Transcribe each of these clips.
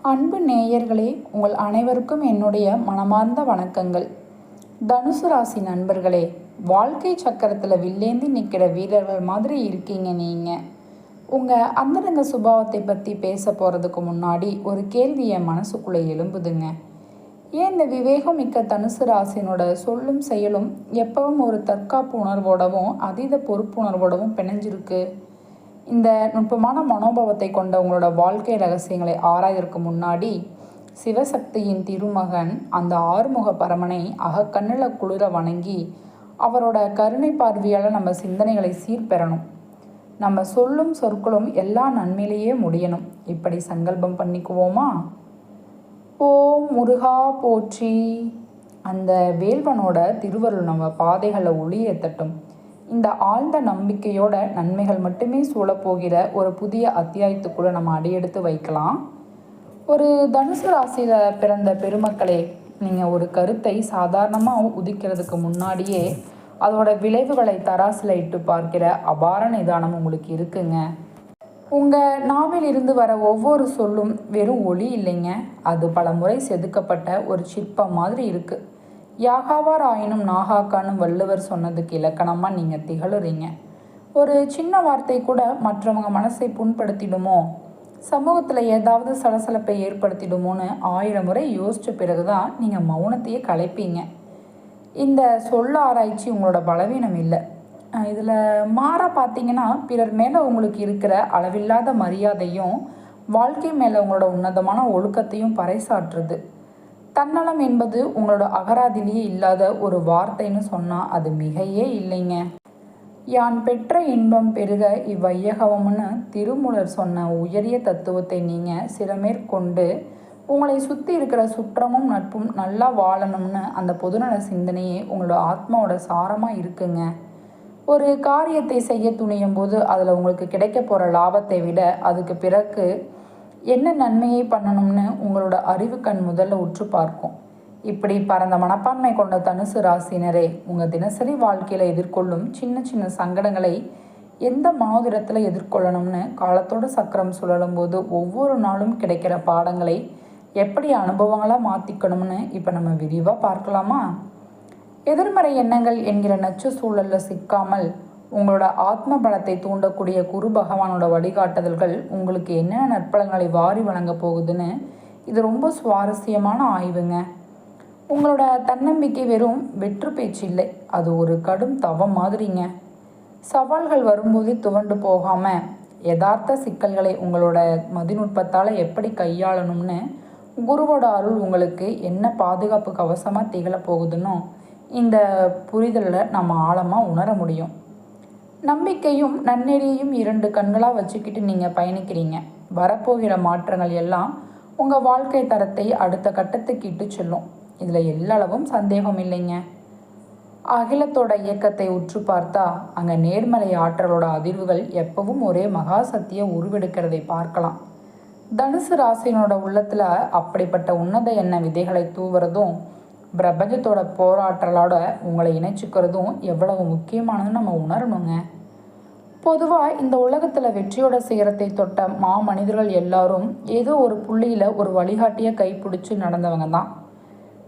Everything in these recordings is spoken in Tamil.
அன்பு நேயர்களே, உங்கள் அனைவருக்கும் என்னுடைய மனமார்ந்த வணக்கங்கள். தனுசு ராசி நண்பர்களே, வாழ்க்கை சக்கரத்தில் வில்லேந்தி நிற்கிற வீரர்கள் மாதிரி இருக்கீங்க நீங்கள். உங்கள் அந்தரங்க சுபாவத்தை பற்றி பேச போகிறதுக்கு முன்னாடி ஒரு கேள்வி என் மனசுக்குள்ளே எழும்புதுங்க. ஏன் இந்த விவேகம் மிக்க தனுசு ராசினோட சொல்லும் செயலும் எப்பவும் ஒரு தற்காப்பு உணர்வோடவும் அதீத பொறுப்புணர்வோடவும் பிணைஞ்சிருக்கு? இந்த நுட்பமான மனோபாவத்தை கொண்ட உங்களோட வாழ்க்கை ரகசியங்களை ஆராய்வதற்கு முன்னாடி சிவசக்தியின் திருமகன் அந்த ஆறுமுக பரமனை அகக்கண்ணில் குளிர வணங்கி அவரோட கருணை பார்வையால் நம்ம சிந்தனைகளை சீர்பெறணும். நம்ம சொல்லும் சொற்களும் எல்லா நன்மையிலேயே முடியணும். இப்படி சங்கல்பம் பண்ணிக்குவோமா? ஓம் முருகா போற்றி. அந்த வேல்வனோட திருவருள் நம்ம பாதைகளை ஒளியேற்றட்டும். இந்த ஆழ்ந்த நம்பிக்கையோட நன்மைகள் மட்டுமே சூழப்போகிற ஒரு புதிய அத்தியாயத்துக்குள்ள நம்ம அடியெடுத்து வைக்கலாம். ஒரு தனுசு ராசியில் பிறந்த பெருமக்களே, நீங்கள் ஒரு கருத்தை சாதாரணமாக உதிக்கிறதுக்கு முன்னாடியே அதோட விளைவுகளை தராசில் இட்டு பார்க்கிற அபார நிதானம் உங்களுக்கு இருக்குங்க. உங்கள் நாவில் இருந்து வர ஒவ்வொரு சொல்லும் வெறும் ஒளி இல்லைங்க, அது பல முறை செதுக்கப்பட்ட ஒரு சிற்பம் மாதிரி இருக்குது. யாகாவார் ஆயினும் நாகாக்கான்னு வள்ளுவர் சொன்னதுக்கு இலக்கணமாக நீங்கள் திகழுறீங்க. ஒரு சின்ன வார்த்தை கூட மற்றவங்க மனசை புண்படுத்திடுமோ, சமூகத்தில் ஏதாவது சலசலப்பை ஏற்படுத்திடுமோன்னு 1000 முறை யோசித்த பிறகு தான் நீங்கள் மௌனத்தையே கலைப்பீங்க. இந்த சொல்ல ஆராய்ச்சி உங்களோட பலவீனம் இல்லை. இதில் மாற பார்த்தீங்கன்னா பிறர் மேலே உங்களுக்கு இருக்கிற அளவில்லாத மரியாதையும் வாழ்க்கை மேலே உங்களோட உன்னதமான ஒழுக்கத்தையும் பறைசாற்றுது. தன்னலம் என்பது உங்களோட அகராதிலேயே இல்லாத ஒரு வார்த்தைன்னு சொன்னால் அது மிகையே இல்லைங்க. யான் பெற்ற இன்பம் பெருக இவ்வையகவம்னு திருமூலர் சொன்ன உயரிய தத்துவத்தை நீங்கள் சிறமேற்கொண்டு உங்களை சுற்றி இருக்கிற சுற்றமும் நட்பும் நல்லா வாழணும்னு அந்த பொதுநல சிந்தனையே உங்களோட ஆத்மாவோட சாரமாக இருக்குங்க. ஒரு காரியத்தை செய்ய துணியும் போது அதில் உங்களுக்கு கிடைக்க போகிற லாபத்தை விட அதுக்கு பிறகு என்ன நன்மையை பண்ணணும்னு உங்களோட அறிவு கண் முதல்ல உற்று பார்க்கும். இப்படி பரந்த மனப்பான்மை கொண்ட தனுசு ராசினரே, உங்கள் தினசரி வாழ்க்கையில் எதிர்கொள்ளும் சின்ன சின்ன சங்கடங்களை எந்த மனோதிரத்தில் எதிர்கொள்ளணும்னு காலத்தோட சக்கரம் சுழலும் போது ஒவ்வொரு நாளும் கிடைக்கிற பாடங்களை எப்படி அனுபவங்களாக மாற்றிக்கணும்னு இப்போ நம்ம விரிவாக பார்க்கலாமா? எதிர்மறை எண்ணங்கள் என்கிற நச்சு சூழலில் சிக்காமல் உங்களோட ஆத்ம பலத்தை தூண்டக்கூடிய குரு பகவானோட வழிகாட்டுதல்கள் உங்களுக்கு என்னென்ன நற்பலங்களை வாரி வழங்க போகுதுன்னு இது ரொம்ப சுவாரஸ்யமான ஆய்வுங்க. உங்களோட தன்னம்பிக்கை வெறும் வெற்று பேச்சு இல்லை, அது ஒரு கடும் தவம் மாதிரிங்க. சவால்கள் வரும்போதே துவண்டு போகாமல் யதார்த்த சிக்கல்களை உங்களோட மதிநுட்பத்தால் எப்படி கையாளணும்னு குருவோட அருள் உங்களுக்கு என்ன பாதுகாப்பு கவசமாக திகழ போகுதுன்னோ இந்த புரிதலில் நம்ம ஆழமாக உணர முடியும். நம்பிக்கையும் நன்னெறியையும் 2 கண்களாக வச்சுக்கிட்டு நீங்கள் பயணிக்கிறீங்க. வரப்போகிற மாற்றங்கள் எல்லாம் உங்கள் வாழ்க்கை தரத்தை அடுத்த கட்டத்துக்கு இட்டு செல்லும். இதில் எல்லளவும் சந்தேகம் இல்லைங்க. அகிலத்தோட இயக்கத்தை உற்று பார்த்தா அங்கே நேர்மறை ஆற்றலோட அதிர்வுகள் எப்பவும் ஒரே மகாசக்தியை உருவெடுக்கிறதை பார்க்கலாம். தனுசு ராசினோட உள்ளத்தில் அப்படிப்பட்ட உன்னத எண்ண விதைகளை தூவுறதும் பிரபஞ்சத்தோட போராற்றலோட உங்களை இணைச்சிக்கிறதும் எவ்வளவு முக்கியமானதுன்னு நம்ம உணரணுங்க. பொதுவாக இந்த உலகத்தில் வெற்றியோட சிகரத்தை தொட்ட மனிதர்கள் எல்லாரும் ஏதோ ஒரு புள்ளியில் ஒரு வழிகாட்டியை கைப்பிடிச்சு நடந்தவங்க தான்.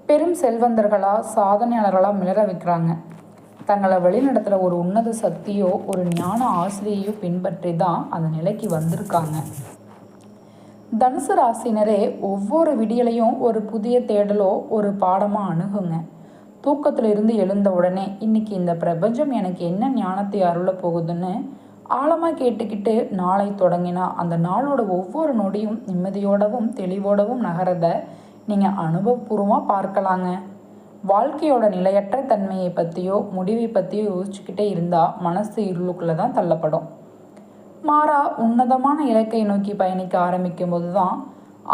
பெரும் செல்வந்தர்களாக சாதனையாளர்களாக மிளற வைக்கிறாங்க. தங்களை வழிநடத்துகிற ஒரு உன்னத சக்தியோ ஒரு ஞான ஆசிரியையோ பின்பற்றி தான் அந்த நிலைக்கு வந்திருக்காங்க. தனுசு ராசினரே, ஒவ்வொரு விடியலையும் ஒரு புதிய தேடலோ ஒரு பாடமாக அணுகுங்க. தூக்கத்தில் இருந்து எழுந்த உடனே இன்னைக்கு இந்த பிரபஞ்சம் எனக்கு என்ன ஞானத்தை அருள போகுதுன்னு ஆழமாக கேட்டுக்கிட்டு நாளை தொடங்கினா அந்த நாளோட ஒவ்வொரு நொடியும் நிம்மதியோடவும் தெளிவோடவும் நகரதை நீங்கள் அனுபவபூர்வமாக பார்க்கலாங்க. வாழ்க்கையோட நிலையற்ற தன்மையை பற்றியோ முடிவை பற்றியோ யோசிச்சுக்கிட்டே இருந்தால் மனசு இருளுக்குள்ளே தான் தள்ளப்படும். மாறா உன்னதமான இலக்கை நோக்கி பயணிக்க ஆரம்பிக்கும் போது தான்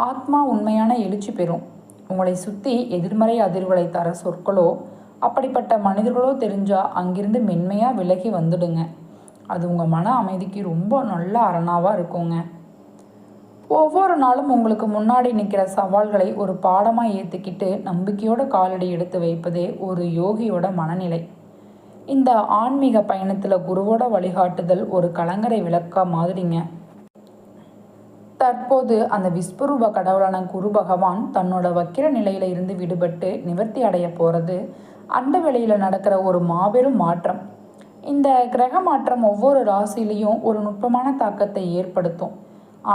ஆத்மா உண்மையான எழுச்சி பெறும். உங்களை சுற்றி எதிர்மறை அதிர்வுகளை தர சொற்களோ அப்படிப்பட்ட மனிதர்களோ தெரிஞ்சால் அங்கிருந்து மென்மையாக விலகி வந்துடுங்க. அது உங்கள் மன அமைதிக்கு ரொம்ப நல்ல அரணாவாக இருக்குங்க. ஒவ்வொரு நாளும் உங்களுக்கு முன்னாடி நிற்கிற சவால்களை ஒரு பாடமாக ஏற்றுக்கிட்டு நம்பிக்கையோட காலடி எடுத்து வைப்பதே ஒரு யோகியோட மனநிலை. இந்த ஆன்மீக பயணத்தில் குருவோட வழிகாட்டுதல் ஒரு கலங்கரை விளக்கா மாதிரிங்க. தற்போது அந்த விஸ்வரூப கடவுளான குரு பகவான் தன்னோட வக்கிர நிலையில இருந்து விடுபட்டு நிவர்த்தி அடைய போகிறது அண்ட வெளியில் நடக்கிற ஒரு மாபெரும் மாற்றம். இந்த கிரக மாற்றம் ஒவ்வொரு ராசிலையும் ஒரு நுட்பமான தாக்கத்தை ஏற்படுத்தும்.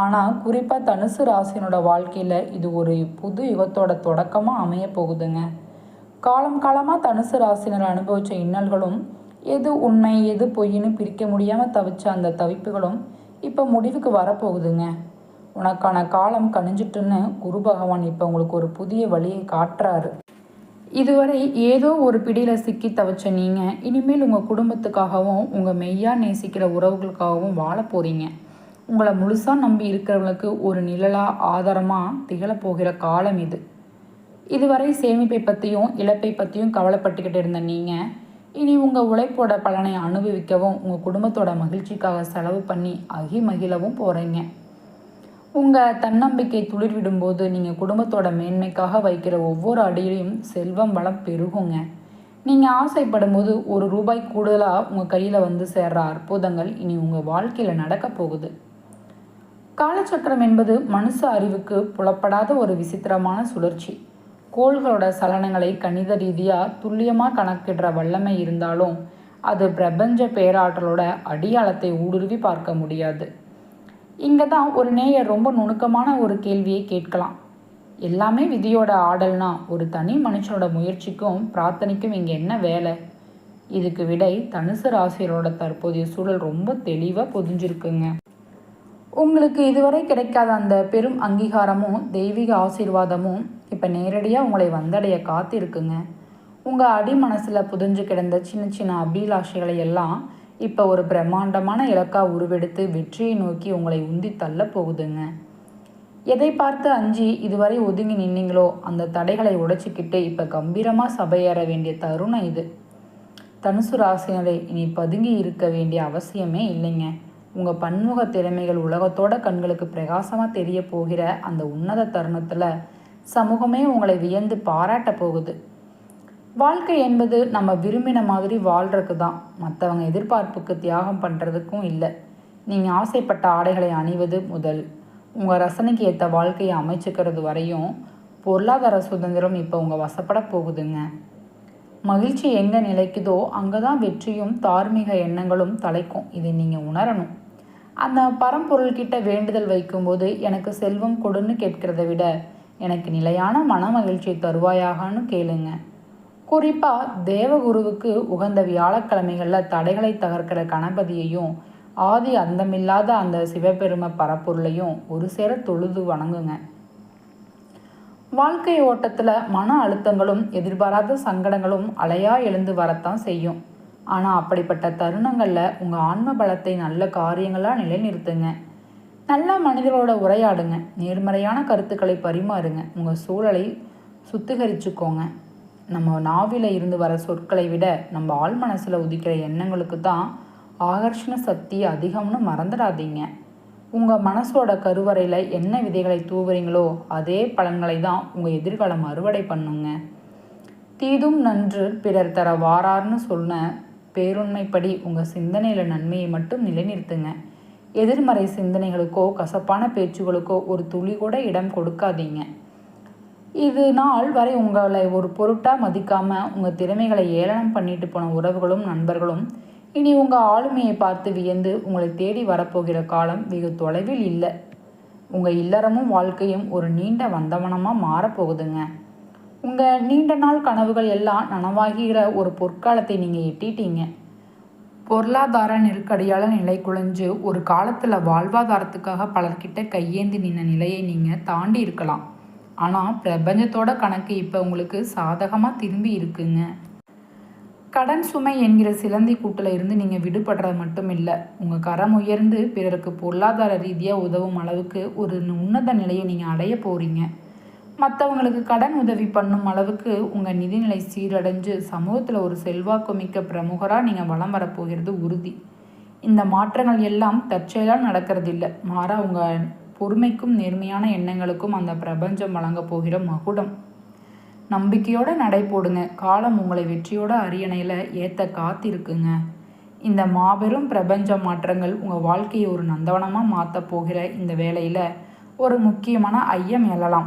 ஆனால் குறிப்பாக தனுசு ராசினோட வாழ்க்கையில் இது ஒரு புது யுகத்தோட தொடக்கமாக அமைய போகுதுங்க. காலம் காலமாக தனுசு ராசினர் அனுபவித்த இன்னல்களும், எது உண்மை எது பொய்ன்னு பிரிக்க முடியாமல் தவிச்ச அந்த தவிப்புகளும் இப்போ முடிவுக்கு வரப்போகுதுங்க. உனக்கான காலம் கணிஞ்சிட்டுன்னு குரு பகவான் இப்போ உங்களுக்கு ஒரு புதிய வழியை காட்டுறாரு. இதுவரை ஏதோ ஒரு பிடியில் சிக்கி தவிச்ச நீங்கள் இனிமேல் உங்கள் குடும்பத்துக்காகவும் உங்கள் மெய்யாக நேசிக்கிற உறவுகளுக்காகவும் வாழ போகிறீங்க. உங்களை முழுசாக நம்பி இருக்கிறவங்களுக்கு ஒரு நிழலாக ஆதாரமாக திகழப்போகிற காலம் இது. இதுவரை சேமிப்பை பற்றியும் இழப்பை பற்றியும் கவலைப்பட்டுக்கிட்டு இருந்த நீங்கள் இனி உங்கள் உழைப்போட பலனை அனுபவிக்கவும் உங்கள் குடும்பத்தோட மகிழ்ச்சிக்காக செலவு பண்ணி மகிழவும் போகிறீங்க. உங்கள் தன்னம்பிக்கை துளிர்விடும்போது நீங்கள் குடும்பத்தோட மேன்மைக்காக வைக்கிற ஒவ்வொரு அடியிலையும் செல்வம் வளம் பெருகுங்க. நீங்கள் ஆசைப்படும் போது ₹1 கூடுதலாக உங்கள் கையில் வந்து சேர்ற அற்புதங்கள் இனி உங்கள் வாழ்க்கையில் நடக்க போகுது. காலச்சக்கரம் என்பது மனுஷ அறிவுக்கு புலப்படாத ஒரு விசித்திரமான சுழற்சி. கோள்களோட சலனங்களை கணித ரீதியாக துல்லியமாக கணக்கிடுற வல்லமை இருந்தாலும் அது பிரபஞ்ச பேராற்றலோட அடியாளத்தை ஊடுருவி பார்க்க முடியாது. இங்கே தான் ஒரு நேயர் ரொம்ப நுணுக்கமான ஒரு கேள்வியை கேட்கலாம். எல்லாமே விதியோட ஆடல்னா ஒரு தனி மனுஷனோட முயற்சிக்கும் பிரார்த்தனைக்கும் இங்கே என்ன வேலை? இதுக்கு விடை தனுசு ராசியரோட தற்போதைய சூழல் ரொம்ப தெளிவாக பொதிஞ்சிருக்குங்க. உங்களுக்கு இதுவரை கிடைக்காத அந்த பெரும் அங்கீகாரமும் தெய்வீக ஆசீர்வாதமும் இப்போ நேரடியாக உங்களை வந்தடைய காத்திருக்குங்க. உங்கள் அடி மனசில் புதிஞ்சு கிடந்த சின்ன சின்ன அபிலாஷைகளை எல்லாம் இப்போ ஒரு பிரம்மாண்டமான இலக்காக உருவெடுத்து வெற்றியை நோக்கி உங்களை உந்தி தள்ள போகுதுங்க. எதை பார்த்து அஞ்சி இதுவரை ஒதுங்கி நின்னீங்களோ அந்த தடைகளை உடைச்சிக்கிட்டு இப்போ கம்பீரமாக சபையேற வேண்டிய தருணம் இது. தனுசு ராசினரை இனி பதுங்கி இருக்க வேண்டிய அவசியமே இல்லைங்க. உங்கள் பன்முக திறமைகள் உலகத்தோட கண்களுக்கு பிரகாசமாக தெரிய போகிற அந்த உன்னத தருணத்தில் சமூகமே உங்களை வியந்து பாராட்ட போகுது. வாழ்க்கை என்பது நம்ம விரும்பின மாதிரி வாழ்கிறதுக்கு தான், மற்றவங்க எதிர்பார்ப்புக்கு தியாகம் பண்ணுறதுக்கும் இல்லை. நீங்கள் ஆசைப்பட்ட ஆடைகளை அணிவது முதல் உங்கள் ரசனைக்கு ஏற்ற வாழ்க்கையை அமைச்சுக்கிறது வரையும் பொருளாதார சுதந்திரம் இப்போ உங்கள் வசப்பட போகுதுங்க. மகிழ்ச்சி எங்கே நிலைக்குதோ அங்கே தான் வெற்றியும் தார்மீக எண்ணங்களும் தலைக்கும். இதை நீங்கள் உணரணும். அந்த பரம்பொருள்கிட்ட வேண்டுதல் வைக்கும்போது எனக்கு செல்வம் கொடுன்னு கேட்கிறத விட எனக்கு நிலையான மன மகிழ்ச்சியை தருவாயாகனு கேளுங்க. குறிப்பாக தேவகுருவுக்கு உகந்த வியாழக்கிழமைகளில் தடைகளை தகர்க்கிற கணபதியையும் ஆதி அந்தமில்லாத அந்த சிவபெரும பரப்பொருளையும் ஒரு சேர தொழுது வணங்குங்க. வாழ்க்கை ஓட்டத்தில் மன அழுத்தங்களும் எதிர்பாராத சங்கடங்களும் அலையா எழுந்து வரத்தான் செய்யும். ஆனால் அப்படிப்பட்ட தருணங்களில் உங்கள் ஆன்ம பலத்தை நல்ல காரியங்களாக நிலைநிறுத்துங்க. நல்ல மனிதரோட உரையாடுங்க. நேர்மறையான கருத்துக்களை பரிமாறுங்க. உங்கள் சூழலை சுத்திகரிச்சுக்கோங்க. நம்ம நாவில இருந்து வர சொற்களை விட நம்ம ஆள் மனசில் உதிக்கிற எண்ணங்களுக்கு தான் ஆகர்ஷண சக்தி அதிகம்னு மறந்துடாதீங்க. உங்கள் மனசோட கருவறையில் என்ன விதைகளை தூவுறீங்களோ அதே பலன்களை தான் உங்கள் எதிர்காலம் அறுவடை பண்ணுங்க. தீதும் நன்று பிறர் தர வாரார்னு சொன்ன பேருண்மைப்படி உங்கள் சிந்தனையில் நன்மையை மட்டும் நிலைநிறுத்துங்க. எதிர்மறை சிந்தனைகளுக்கோ கசப்பான பேச்சுகளுக்கோ ஒரு துளி கூட இடம் கொடுக்காதீங்க. இது நாள் வரை உங்களை ஒரு பொருட்டாக மதிக்காமல் உங்கள் திறமைகளை ஏளனம் பண்ணிட்டு போன உறவுகளும் நண்பர்களும் இனி உங்கள் ஆளுமையை பார்த்து வியந்து உங்களை தேடி வரப்போகிற காலம் வெகு தொலைவில் இல்லை. உங்கள் இல்லறமும் வாழ்க்கையும் ஒரு நீண்ட வந்தவனமாக மாறப்போகுதுங்க. உங்கள் நீண்ட நாள் கனவுகள் எல்லாம் நனவாகிற ஒரு பொற்காலத்தை நீங்கள் எட்டிட்டீங்க. பொருளாதார நெருக்கடியால் நிலை குலைஞ்சு ஒரு காலத்தில் வாழ்வாதாரத்துக்காக பலர்கிட்ட கையேந்தி நின்ன நிலையை நீங்கள் தாண்டி இருக்கலாம். ஆனால் பிரபஞ்சத்தோட கணக்கு இப்போ உங்களுக்கு சாதகமாக திரும்பி இருக்குங்க. கடன் சுமை என்கிற சிலந்தி கூட்டில் இருந்து நீங்கள் விடுபடுறது மட்டும் இல்லை, உங்கள் கரம் உயர்ந்து பிறருக்கு பொருளாதார ரீதியாக உதவும் அளவுக்கு ஒரு உன்னத நிலையை நீங்கள் அடைய போகிறீங்க. மற்றவங்களுக்கு கடன் உதவி பண்ணும் அளவுக்கு உங்கள் நிதிநிலை சீரடைஞ்சு சமூகத்தில் ஒரு செல்வாக்கு மிக்க பிரமுகராக நீங்கள் வலம் வரப்போகிறது உறுதி. இந்த மாற்றங்கள் எல்லாம் தற்செயலாக நடக்கிறதில்லை, மாறா உங்கள் பொறுமைக்கும் நேர்மையான எண்ணங்களுக்கும் அந்த பிரபஞ்சம் வழங்க போகிற மகுடம். நம்பிக்கையோட நடை போடுங்க. காலம் உங்களை வெற்றியோட அரியணையில் ஏற்ற காத்திருக்குங்க. இந்த மாபெரும் பிரபஞ்ச மாற்றங்கள் உங்கள் வாழ்க்கையை ஒரு நந்தவனமாக மாற்ற போகிற இந்த வேளையில் ஒரு முக்கியமான ஐயம் எழலாம்.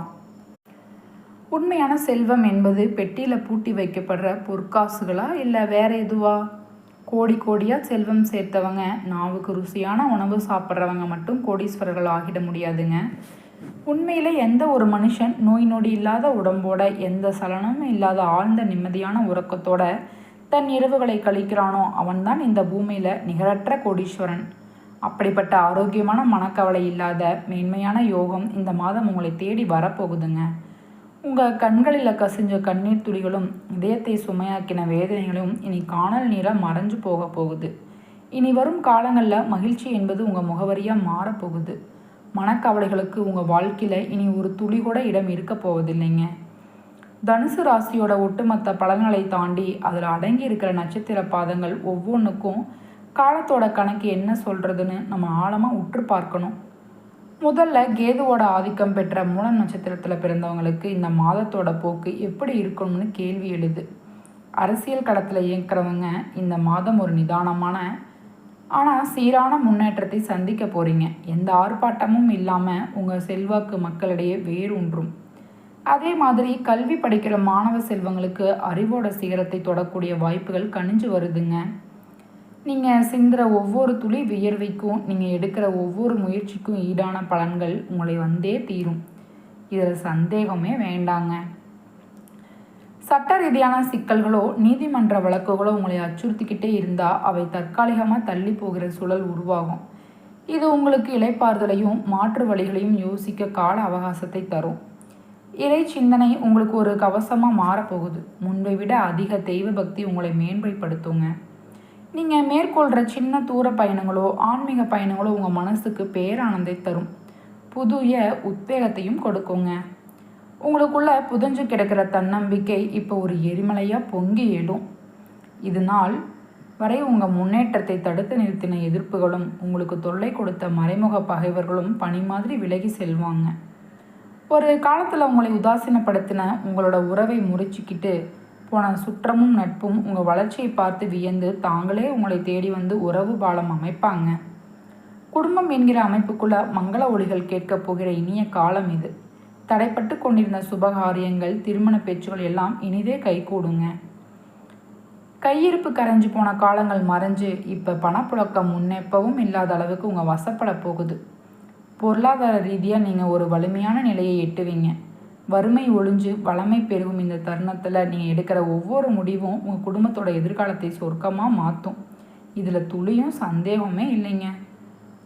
உண்மையான செல்வம் என்பது பெட்டியில் பூட்டி வைக்கப்படுற பொற்காசுகளா இல்லை வேற எதுவா? கோடி கோடியாக செல்வம் சேர்த்தவங்க, நாவுக்கு ருசியான உணவு சாப்பிட்றவங்க மட்டும் கோடீஸ்வரர்கள் ஆகிட முடியாதுங்க. உண்மையில் எந்த ஒரு மனுஷன் நோய் நொடி இல்லாத உடம்போட, எந்த சலனமும் இல்லாத ஆழ்ந்த நிம்மதியான உறக்கத்தோட தன் இரவுகளை கழிக்கிறானோ அவன்தான் இந்த பூமியில் நிகரற்ற கோடீஸ்வரன். அப்படிப்பட்ட ஆரோக்கியமான மனக்கவலை இல்லாத மேன்மையான யோகம் இந்த மாதம் உங்களை தேடி வரப்போகுதுங்க. உங்கள் கண்களில் கசிஞ்ச கண்ணீர் துளிகளும் இதயத்தை சுமையாக்கின வேதனைகளும் இனி காணல் நீராக மறைஞ்சு போக போகுது. இனி வரும் காலங்களில் மகிழ்ச்சி என்பது உங்கள் முகவரியாக மாறப்போகுது. மனக்கவலைகளுக்கு உங்கள் வாழ்க்கையில் இனி ஒரு துளி கூட இடம் இருக்க போவதில்லைங்க. தனுசு ராசியோட ஒட்டுமொத்த பலன்களை தாண்டி அதில் அடங்கி இருக்கிற நட்சத்திர பாதங்கள் ஒவ்வொன்றுக்கும் காலத்தோட கணக்கு என்ன சொல்கிறதுன்னு நம்ம ஆழமாக உற்று பார்க்கணும். முதல்ல கேதுவோட ஆதிக்கம் பெற்ற மூலம் நட்சத்திரத்தில் பிறந்தவங்களுக்கு இந்த மாதத்தோட போக்கு எப்படி இருக்கணும்னு கேள்வி எழுது. அரசியல் களத்தில் இயங்குறவங்க இந்த மாதம் ஒரு நிதானமான ஆனால் சீரான முன்னேற்றத்தை சந்திக்க போகிறீங்க. எந்த ஆர்ப்பாட்டமும் இல்லாமல் உங்கள் செல்வாக்கு மக்களிடையே வேரூன்றும். அதே மாதிரி கல்வி படிக்கிற மாணவ செல்வங்களுக்கு அறிவோட சிகரத்தை தொடக்கூடிய வாய்ப்புகள் கனிஞ்சு வருதுங்க. நீங்கள் சிந்துற ஒவ்வொரு துளி வியர்வைக்கும், நீங்கள் எடுக்கிற ஒவ்வொரு முயற்சிக்கும் ஈடான பலன்கள் உங்களை வந்தே தீரும். இதில் சந்தேகமே வேண்டாங்க. சட்ட ரீதியான சிக்கல்களோ நீதிமன்ற வழக்குகளோ உங்களை அச்சுறுத்திக்கிட்டே இருந்தால் அவை தற்காலிகமாக தள்ளி போகிற சூழல் உருவாகும். இது உங்களுக்கு இளைப்பாறுதலையும் மாற்று வழிகளையும் யோசிக்க கால அவகாசத்தை தரும். இறை சிந்தனை உங்களுக்கு ஒரு கவசமாக மாறப்போகுது. முன்பை விட அதிக தெய்வ பக்தி உங்களை மேன்மைப்படுத்துங்க. நீங்கள் மேற்கொள்கிற சின்ன தூர பயணங்களோ ஆன்மீக பயணங்களோ உங்கள் மனசுக்கு பேரானந்தை தரும். புதிய உத்வேகத்தையும் கொடுக்குங்க. உங்களுக்குள்ள புதஞ்சு கிடக்கிற தன்னம்பிக்கை இப்போ ஒரு எரிமலையாக பொங்கி எழும். இது நாள் வரை உங்கள் முன்னேற்றத்தை தடுத்து நிறுத்தின எதிர்ப்புகளும் உங்களுக்கு தொல்லை கொடுத்த மறைமுக பகைவர்களும் பனி மாதிரி விலகி செல்வாங்க. ஒரு காலத்தில் உங்களை உதாசீனப்படுத்தின உங்களோட உறவை முறிச்சிக்கிட்டு போன சுற்றமும் நட்பும் உங்கள் வளர்ச்சியை பார்த்து வியந்து தாங்களே உங்களை தேடி வந்து உறவு பாலம் அமைப்பாங்க. குடும்பம் என்கிற அமைப்புக்குள்ள மங்கள ஒலிகள் கேட்கப் போகிற இனிய காலம் இது. தடைப்பட்டு கொண்டிருந்த சுபகாரியங்கள், திருமண பேச்சுகள் எல்லாம் இனிதே கைகூடுங்க. கையிருப்பு கரைஞ்சு போன காலங்கள் மறைஞ்சு இப்போ பணப்புழக்கம் முன்னெப்பவும் இல்லாத அளவுக்கு உங்கள் வசப்பட போகுது. பொருளாதார ரீதியாக நீங்கள் ஒரு வலிமையான நிலையை எட்டுவீங்க. வறுமை ஒழிஞ்சு வளமை பெருகும் இந்த தருணத்தில் நீங்கள் எடுக்கிற ஒவ்வொரு முடிவும் உங்கள் குடும்பத்தோட எதிர்காலத்தை சொர்க்கமாக மாற்றும். இதில் துளியும் சந்தேகமே இல்லைங்க.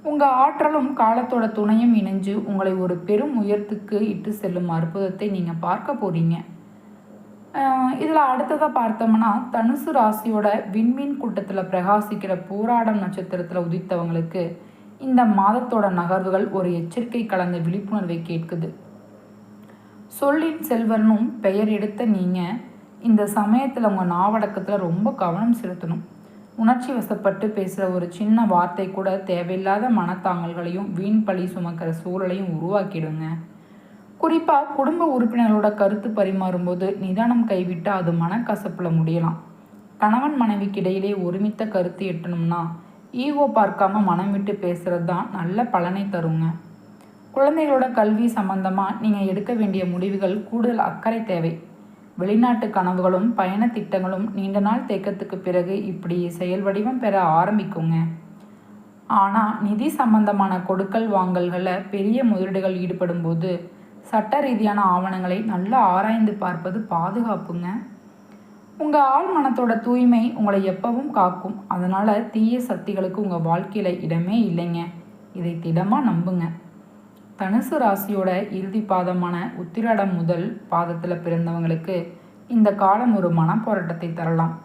உங்கள் ஆற்றலும் காலத்தோட துணையும் இணைஞ்சு உங்களை ஒரு பெரும் உயரத்துக்கு இட்டு செல்லும் அற்புதத்தை நீங்கள் பார்க்க போகிறீங்க. இதில் அடுத்ததாக பார்த்தோம்னா, தனுசு ராசியோட விண்மீன் கூட்டத்தில் பிரகாசிக்கிற போராடம் நட்சத்திரத்தில் உதித்தவங்களுக்கு இந்த மாதத்தோட நகர்வுகள் ஒரு எச்சரிக்கை கலந்த விழிப்புணர்வை கேட்குது. சொல்லின் செல்வனும் பெயர் எடுத்த நீங்கள் இந்த சமயத்தில் உங்கள் நாவடக்கத்தில் ரொம்ப கவனம் செலுத்தணும். உணர்ச்சி வசப்பட்டு பேசுகிற ஒரு சின்ன வார்த்தை கூட தேவையில்லாத மனத்தாங்கல்களையும் வீண் பழி சுமக்கிற சூழலையும் உருவாக்கிடுங்க. குறிப்பாக குடும்ப உறுப்பினர்களோட கருத்து பரிமாறும்போது நிதானம் கைவிட்டால் அது மனக்கசப்பில் முடியலாம். கணவன் மனைவிக்கு இடையிலே ஒருமித்த கருத்து எட்டணும்னா ஈகோ பார்க்காம மனம் விட்டு பேசுகிறது தான் நல்ல பலனை தருங்க. குழந்தைகளோட கல்வி சம்பந்தமாக நீங்கள் எடுக்க வேண்டிய முடிவுகள் கூடுதல் அக்கறை தேவை. வெளிநாட்டு கனவுகளும் பயண திட்டங்களும் நீண்ட நாள் தேக்கத்துக்கு பிறகு இப்படி செயல் வடிவம் பெற ஆரம்பிக்குங்க. ஆனால் நிதி சம்பந்தமான கொடுக்கல் வாங்கல்களில் பெரிய முதலீடுகள் ஈடுபடும் போது சட்ட ரீதியான ஆவணங்களை நல்லா ஆராய்ந்து பார்ப்பது பாதுகாப்புங்க. உங்கள் ஆள் மனத்தோட தூய்மை உங்களை எப்பவும் காக்கும். அதனால் தீய சக்திகளுக்கு உங்கள் வாழ்க்கையில் இடமே இல்லைங்க. இதை திடமாக நம்புங்க. தனுசு ராசியோட இறுதி பாதமான உத்திராடம் முதல் பாதத்தில் பிறந்தவங்களுக்கு இந்த காலம் ஒரு மனப்போராட்டத்தை தரலாம்.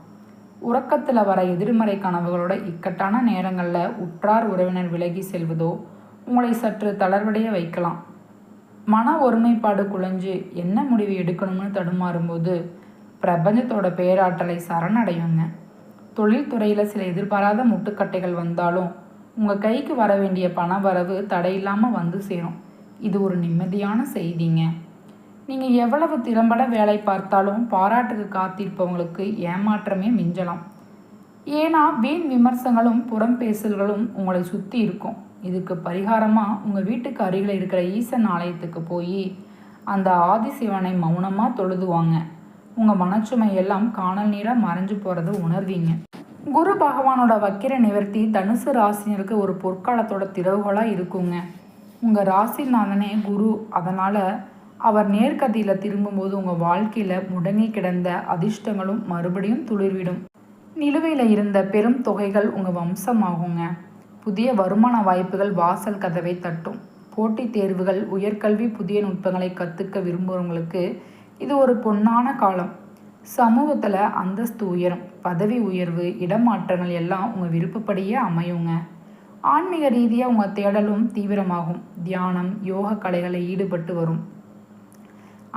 உறக்கத்தில் வர எதிர்மறை கனவுகளோட இக்கட்டான நேரங்களில் உற்றார் உறவினர் விலகி செல்வதோ உங்களை சற்று தளர்வடைய வைக்கலாம். மன ஒருமைப்பாடு குலைஞ்சு என்ன முடிவு எடுக்கணும்னு தடுமாறும்போது பிரபஞ்சத்தோட பேராற்றலை சரணடையுங்க. தொழில்துறையில் சில எதிர்பாராத முட்டுக்கட்டைகள் வந்தாலும் உங்கள் கைக்கு வர வேண்டிய பண வரவு தடையில்லாமல் வந்து சேரும். இது ஒரு நிம்மதியான செய்திங்க. நீங்கள் எவ்வளவு திறம்பட வேலை பார்த்தாலும் பாராட்டுக்கு காத்திருப்பவங்களுக்கு ஏமாற்றமே மிஞ்சலாம். ஏன்னா வீண் விமர்சனங்களும் புறம் பேசல்களும் உங்களை சுற்றி இருக்கும். இதுக்கு பரிகாரமாக உங்கள் வீட்டுக்கு அருகில் இருக்கிற ஈசன் ஆலயத்துக்கு போய் அந்த ஆதிசிவனை மௌனமாக தொழுதுவாங்க. உங்கள் மனச்சுமையெல்லாம் காணல் நீராக மறைஞ்சு போகிறத உணர்வீங்க. குரு பகவானோட வக்கிர நிவர்த்தி தனுசு ராசினருக்கு ஒரு பொற்காலத்தோட திறவுகோலாக இருக்குங்க. உங்கள் ராசிநாதனே குரு, அதனால் அவர் நேர்கதியில் திரும்பும்போது உங்கள் வாழ்க்கையில் முடங்கி கிடந்த அதிர்ஷ்டங்களும் மறுபடியும் துளிர்விடும். நிலுவையில் இருந்த பெரும் தொகைகள் உங்கள் வம்சமாகுங்க. புதிய வருமான வாய்ப்புகள் வாசல் கதவை தட்டும். போட்டித் தேர்வுகள், உயர்கல்வி, புதிய நுட்பங்களை கற்றுக்க விரும்புகிறவங்களுக்கு இது ஒரு பொன்னான காலம். சமூகத்தில் அந்தஸ்து உயரும், பதவி உயர்வு, இடமாற்றங்கள் எல்லாம் உங்கள் விருப்பப்படியே அமையுங்க. ஆன்மீக ரீதியாக உங்கள் தேடலும் தீவிரமாகும். தியானம், யோக கலைகளில் ஈடுபட்டு வரும்.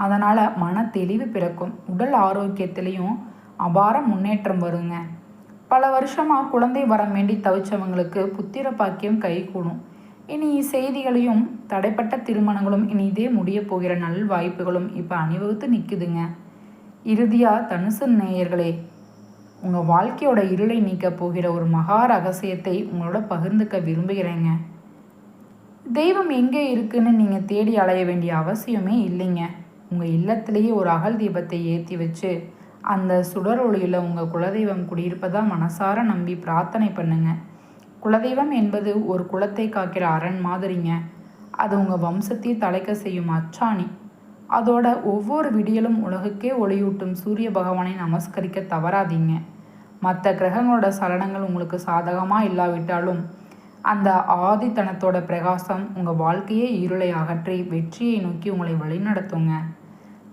அதனால் மன தெளிவு பிறக்கும். உடல் ஆரோக்கியத்திலையும் அபார முன்னேற்றம் வருங்க. பல வருஷமாக குழந்தை வரம் வேண்டி தவிச்சவங்களுக்கு புத்திர பாக்கியம் கைகூடும். இனி செய்திகளையும் தடைப்பட்ட திருமணங்களும் இனி இதே முடிய போகிற நல் வாய்ப்புகளும் இப்போ அணிவகுத்து நிற்குதுங்க. இறுதியாக தனுசு நேயர்களே, உங்கள் வாழ்க்கையோட இருளை நீக்க போகிற ஒரு மகா ரகசியத்தை உங்களோட பகிர்ந்துக்க விரும்புகிறேங்க. தெய்வம் எங்கே இருக்குன்னு நீங்கள் தேடி அலைய வேண்டிய அவசியமே இல்லைங்க. உங்கள் இல்லத்திலேயே ஒரு அகல் தீபத்தை ஏற்றி வச்சு அந்த சுடர் ஒளியில் உங்கள் குலதெய்வம் குடியிருப்பதாக மனசார நம்பி பிரார்த்தனை பண்ணுங்க. குலதெய்வம் என்பது ஒரு குலத்தை காக்கிற அரண் மாதிரிங்க. அது உங்கள் வம்சத்தை தலைக்க செய்யும் அச்சாணி. அதோட ஒவ்வொரு விடியலும் உலகுக்கே ஒளியூட்டும் சூரிய பகவானை நமஸ்கரிக்க தவறாதீங்க. மற்ற கிரகங்களோட சலனங்கள் உங்களுக்கு சாதகமாக இல்லாவிட்டாலும் அந்த ஆதித்தனத்தோட பிரகாசம் உங்கள் வாழ்க்கையே இருளை அகற்றி வெற்றியை நோக்கி உங்களை வழிநடத்துங்க.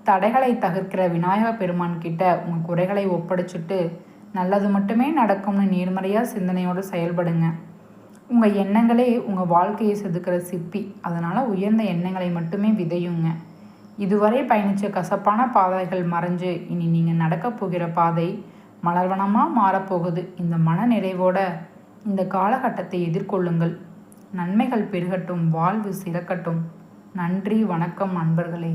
தடைகளை தகர்க்கிற விநாயக பெருமான் கிட்ட உங்கள் குறைகளை ஒப்படைச்சிட்டு நல்லது மட்டுமே நடக்கும்னு நேர்மறையாக சிந்தனையோடு செயல்படுங்க. உங்கள் எண்ணங்களே உங்கள் வாழ்க்கையை செதுக்கிற சிற்பி. அதனால் உயர்ந்த எண்ணங்களை மட்டுமே விதையுங்க. இதுவரை பயணித்த கசப்பான பாதைகள் மறைஞ்சு இனி நீங்கள் நடக்கப் போகிற பாதை மலர்வனமாக மாறப்போகுது. இந்த மன நிறைவோட இந்த காலகட்டத்தை எதிர்கொள்ளுங்கள். நன்மைகள் பெருகட்டும், வாழ்வு சிறக்கட்டும். நன்றி, வணக்கம் நண்பர்களே.